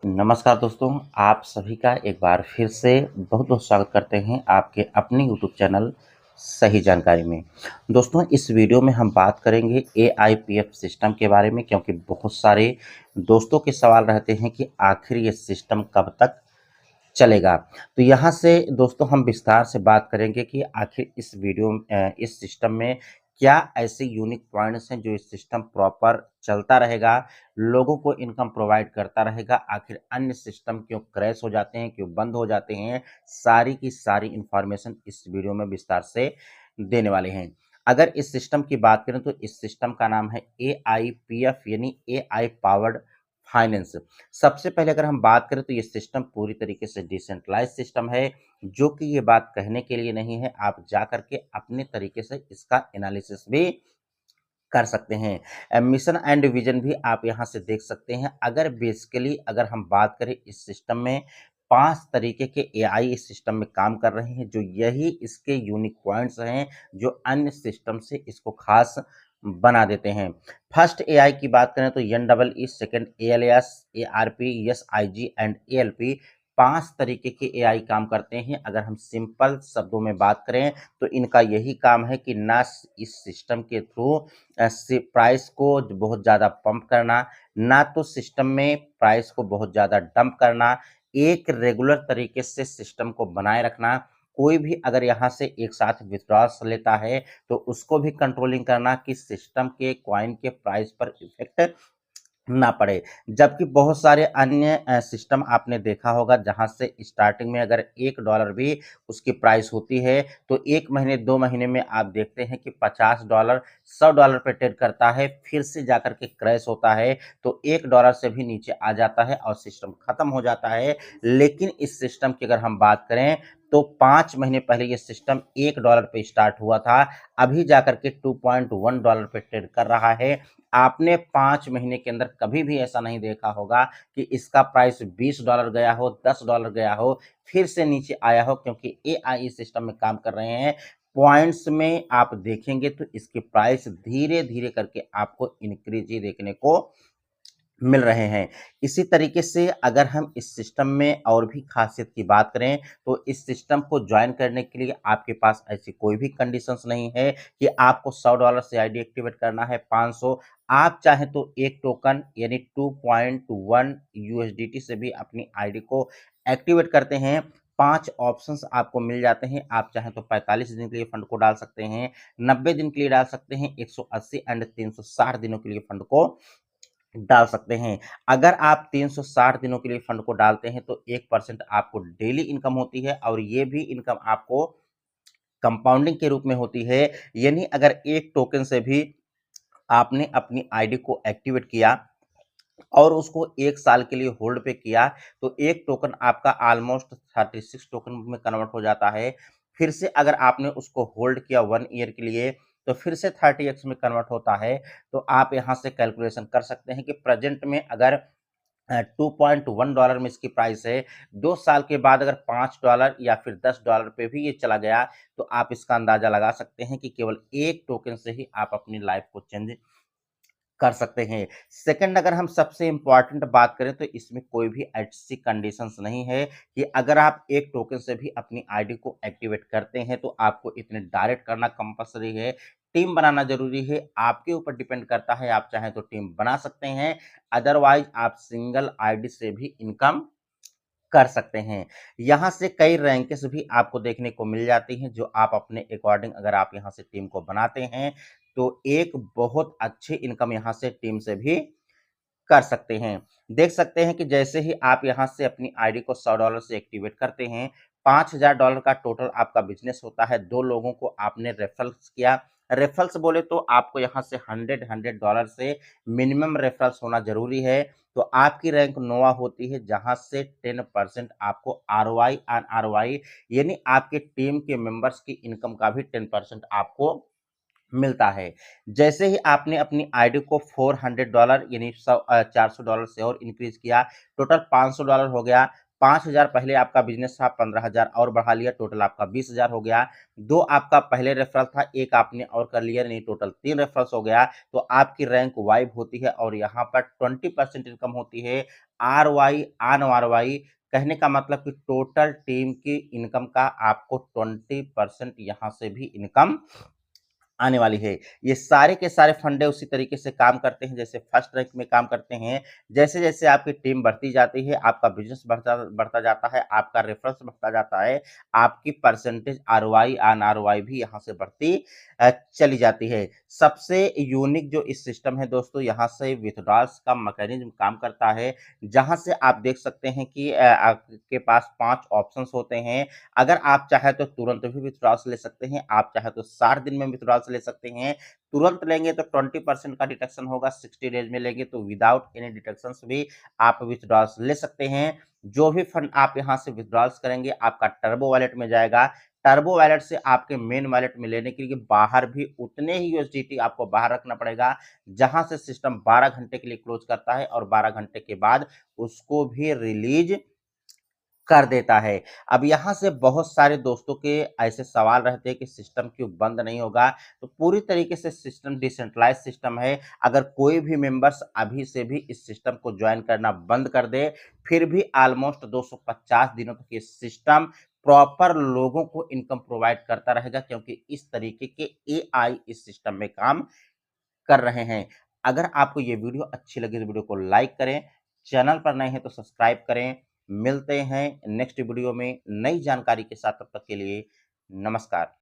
नमस्कार दोस्तों, आप सभी का एक बार फिर से बहुत-बहुत स्वागत करते हैं आपके अपने यूट्यूब चैनल सही जानकारी में। दोस्तों, इस वीडियो में हम बात करेंगे एआईपीएफ सिस्टम के बारे में क्योंकि बहुत सारे दोस्तों के सवाल रहते हैं कि आखिर ये सिस्टम कब तक चलेगा। तो यहाँ से दोस्तों हम विस्तार से बात करेंगे कि आखिर इस सिस्टम में क्या ऐसे यूनिक पॉइंट्स हैं जो इस सिस्टम प्रॉपर चलता रहेगा, लोगों को इनकम प्रोवाइड करता रहेगा, आखिर अन्य सिस्टम क्यों क्रैश हो जाते हैं, क्यों बंद हो जाते हैं, सारी की सारी इन्फॉर्मेशन इस वीडियो में विस्तार से देने वाले हैं। अगर इस सिस्टम की बात करें तो इस सिस्टम का नाम है एआईपीएफ यानी एआई पावर्ड फाइनेंस। सबसे पहले अगर हम बात करें तो ये सिस्टम पूरी तरीके से डिसेंट्रलाइज सिस्टम है, जो कि ये बात कहने के लिए नहीं है, आप जा कर के अपने तरीके से इसका एनालिसिस भी कर सकते हैं। मिशन एंड विज़न भी आप यहाँ से देख सकते हैं। अगर हम बात करें इस सिस्टम में 5 तरीके के एआई इस सिस्टम में काम कर रहे हैं, जो यही इसके यूनिक पॉइंट्स हैं, जो अन्य सिस्टम से इसको ख़ास बना देते हैं। फर्स्ट एआई की बात करें तो NEE, second ALS, ARP, SIG and ALP 5 तरीके के एआई काम करते हैं। अगर हम सिंपल शब्दों में बात करें तो इनका यही काम है कि ना इस सिस्टम के थ्रू प्राइस को बहुत ज़्यादा पंप करना, ना तो सिस्टम में प्राइस को बहुत ज़्यादा डंप करना, एक रेगुलर तरीके से सिस्टम को बनाए रखना। कोई भी अगर यहाँ से एक साथ विथड्रॉल्स लेता है तो उसको भी कंट्रोलिंग करना कि सिस्टम के कॉइन के प्राइस पर इफेक्ट ना पड़े। जबकि बहुत सारे अन्य सिस्टम आपने देखा होगा जहाँ से स्टार्टिंग में अगर $1 भी उसकी प्राइस होती है, तो 1 महीने 2 महीने में आप देखते हैं कि $50 $100 पे ट्रेड करता है, फिर से जाकर के क्रैश होता है, तो $1 से भी नीचे आ जाता है और सिस्टम खत्म हो जाता है। लेकिन इस सिस्टम की अगर हम बात करें, तो 5 महीने पहले ये सिस्टम $1 पे स्टार्ट हुआ था, अभी जाकर के $2.1 पे ट्रेड कर रहा है। आपने 5 महीने के अंदर कभी भी ऐसा नहीं देखा होगा कि इसका प्राइस $20 गया हो, $10 गया हो, फिर से नीचे आया हो, क्योंकि एआई सिस्टम में काम कर रहे हैं। पॉइंट्स में आप देखेंगे तो इसके प्राइस धीरे-धीरे करके आपको इंक्रीज ही देखने को मिल रहे हैं। इसी तरीके से अगर हम इस सिस्टम में और भी ख़ासियत की बात करें, तो इस सिस्टम को जॉइन करने के लिए आपके पास ऐसी कोई भी कंडीशंस नहीं है कि आपको $100 से आईडी एक्टिवेट करना है, 500 आप चाहें तो 1 टोकन यानी 2.1 यूएसडीटी से भी अपनी आईडी को एक्टिवेट करते हैं। 5 ऑप्शंस आपको मिल जाते हैं। आप चाहें तो 45 दिन के लिए फंड को डाल सकते हैं, 90 दिन के लिए डाल सकते हैं, 180 एंड 360 दिनों के लिए फंड को डाल सकते हैं। अगर आप 360 दिनों के लिए फंड को डालते हैं तो 1% आपको डेली इनकम होती है और ये भी इनकम आपको कंपाउंडिंग के रूप में होती है। यानी अगर एक टोकन से भी आपने अपनी आईडी को एक्टिवेट किया और उसको 1 साल के लिए होल्ड पे किया, तो 1 टोकन आपका ऑलमोस्ट 36 टोकन में कन्वर्ट हो जाता है। फिर से अगर आपने उसको होल्ड किया 1 ईयर के लिए, तो फिर से 30x में कन्वर्ट होता है। तो आप यहाँ से कैलकुलेशन कर सकते हैं कि प्रेज़ेंट में अगर $2.1 में इसकी प्राइस है, 2 साल के बाद अगर $5 या फिर $10 पे भी ये चला गया, तो आप इसका अंदाज़ा लगा सकते हैं कि केवल 1 टोकन से ही आप अपनी लाइफ़ को चेंज कर सकते हैं। सेकंड अगर हम सबसे इम्पोर्टेंट बात करें तो इसमें कोई भी ऐसी कंडीशंस नहीं है कि अगर आप एक टोकन से भी अपनी आईडी को एक्टिवेट करते हैं तो आपको इतने डायरेक्ट करना कंपल्सरी है। टीम बनाना ज़रूरी है, आपके ऊपर डिपेंड करता है, आप चाहें तो टीम बना सकते हैं, अदरवाइज़ आप सिंगल आईडी से भी इनकम कर सकते हैं। यहाँ से कई रैंक्स भी आपको देखने को मिल जाती हैं, जो आप अपने अकॉर्डिंग अगर आप यहाँ से टीम को बनाते हैं, तो एक बहुत अच्छी इनकम यहाँ से टीम से भी कर सकते हैं। देख सकते हैं कि जैसे ही आप यहाँ से अपनी आईडी को $100 से एक्टिवेट करते हैं, $5000 का टोटल आपका बिज़नेस होता है। 2 लोगों को आपने रेफरल्स किया। रेफरल्स बोले तो आपको यहाँ से 100 से मिनिमम रेफरल्स होना ज़रूरी है। तो आपकी रैंक नोवा होती है, जहाँ से 10% आपको आरओआई ऑन आरओआई यानी आपके टीम के मेंबर्स की इनकम का भी 10% आपको मिलता है। जैसे ही आपने अपनी आईडी को $400 यानी $400 से और इंक्रीज़ किया, टोटल $500 हो गया। 5,000 पहले आपका बिजनेस था, 15,000 और बढ़ा लिया, टोटल आपका 20,000 हो गया। 2 आपका पहले रेफरल था, 1 आपने और कर लिया, नहीं टोटल 3 रेफरल्स हो गया। तो आपकी रैंक वाइब होती है और यहाँ पर 20% इनकम होती है। आरवाई ऑन आरवाई कहने का मतलब कि टोटल टीम की इनकम का आपको 20% यहाँ से भी इनकम आने वाली है। ये सारे के सारे फंडे उसी तरीके से काम करते हैं जैसे फर्स्ट रैंक में काम करते हैं। जैसे-जैसे आपकी टीम बढ़ती जाती है, आपका बिज़नेस बढ़ता बढ़ता जाता है, आपका रेफरेंस बढ़ता जाता है, आपकी परसेंटेज आरओआई ऑन आरओआई भी यहाँ से बढ़ती चली जाती है। सबसे यूनिक जो इस सिस्टम है दोस्तों, यहाँ से विथड्रॉल्स का मैकेनिज़्म काम करता है, जहाँ से आप देख सकते हैं कि आपके पास 5 ऑप्शंस होते हैं। अगर आप चाहें तो तुरंत भी विथड्रॉल्स ले सकते हैं, आप चाहें तो 60 दिन में विथड्रॉल्स ले सकते हैं। तुरंत लेंगे तो 20% का डिडक्शन होगा, 60 डेज में लेंगे तो विदाउट एनी डिडक्शंस भी आप विथड्रॉल्स ले सकते हैं। जो भी फंड आप यहाँ से विथड्रॉल्स करेंगे, आपका टर्बो वॉलेट में जाएगा। टर्बो वॉलेट से आपके मेन वॉलेट में लेने के लिए बाहर भी उतने ही यूएसडीटी आपको बाहर रखना पड़ेगा, जहाँ से सिस्टम 12 घंटे के लिए क्लोज़ करता है और 12 घंटे के बाद उसको भी रिलीज़ कर देता है। अब यहाँ से बहुत सारे दोस्तों के ऐसे सवाल रहते हैं कि सिस्टम क्यों बंद नहीं होगा? तो पूरी तरीके से सिस्टम डिसेंट्रलाइज़ सिस्टम है। अगर कोई भी मेंबर्स अभी से भी इस सिस्टम को जॉइन करना बंद कर दे, फिर भी ऑलमोस्ट 250 दिनों तक ये सिस्टम प्रॉपर लोगों को इनकम प्रोवाइड करता रहेगा, क्योंकि इस तरीके के एआई इस सिस्टम में काम कर रहे हैं। अगर आपको ये वीडियो अच्छी लगी तो वीडियो को लाइक करें, चैनल पर नए हैं तो सब्सक्राइब करें। मिलते हैं नेक्स्ट वीडियो में नई जानकारी के साथ, तब तक के लिए नमस्कार।